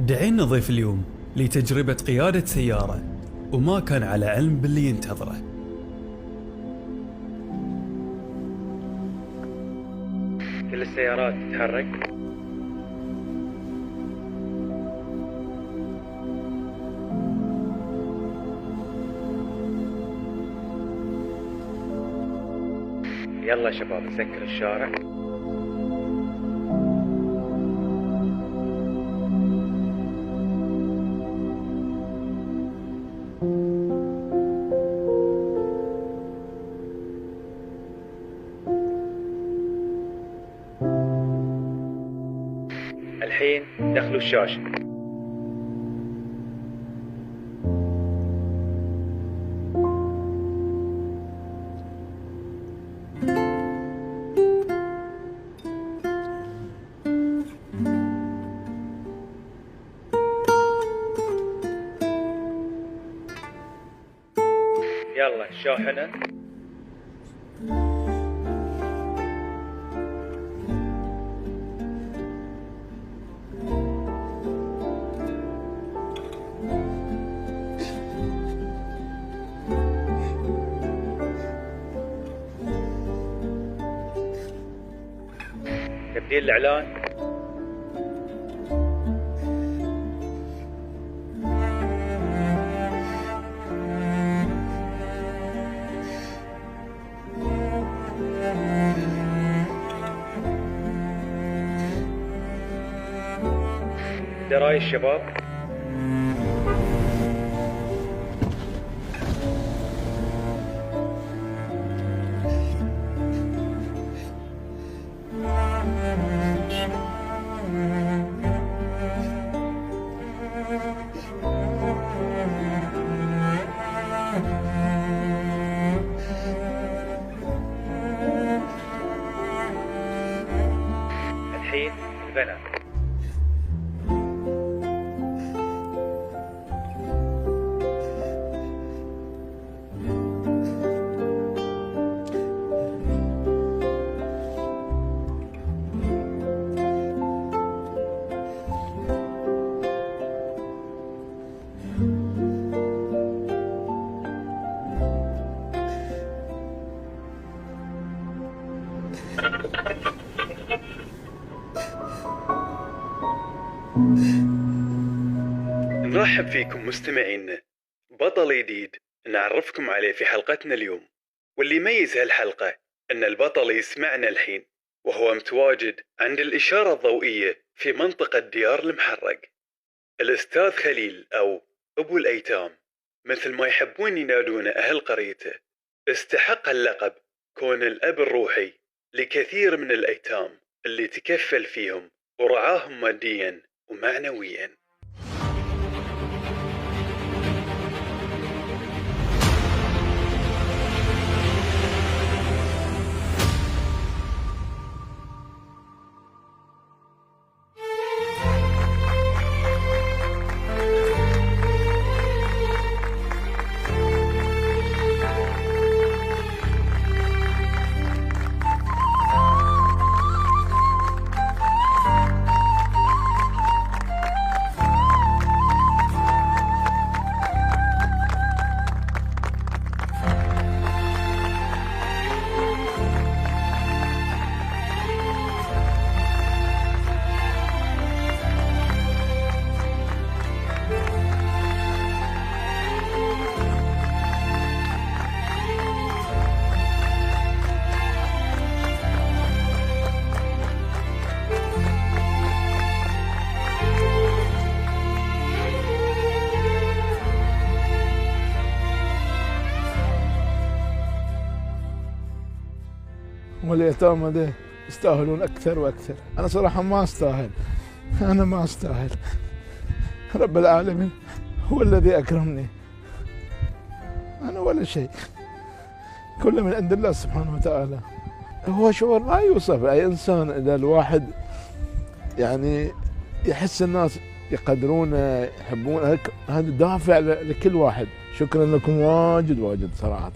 دعينا ضيف اليوم لتجربة قيادة سيارة وما كان على علم باللي ينتظره. كل السيارات تتحرك. يلا يا شباب نسكر الشارع. الحين دخلوا الشاشة. يلا الشاحنة. تبديل الإعلان. دراي الشباب. الحين البنات. نرحب فيكم مستمعينا، بطل جديد نعرفكم عليه في حلقتنا اليوم، واللي يميز هالحلقة أن البطل يسمعنا الحين وهو متواجد عند الإشارة الضوئية في منطقة ديار المحرق. الأستاذ خليل أو أبو الأيتام مثل ما يحبون ينادونه أهل قريته، استحق اللقب كون الأب الروحي لكثير من الأيتام اللي تكفل فيهم ورعاهم ماديا ومعنويا. واليتامى ده يستاهلون أكثر وأكثر. أنا صراحة ما أستاهل، أنا ما أستاهل. رب العالمين هو الذي أكرمني، أنا ولا شيء، كله من عند الله سبحانه وتعالى. هو شعور لا يوصف أي إنسان إذا الواحد يعني يحس الناس يقدرونه يحبونه، هذا دافع لكل واحد. شكرا لكم واجد واجد صراحة.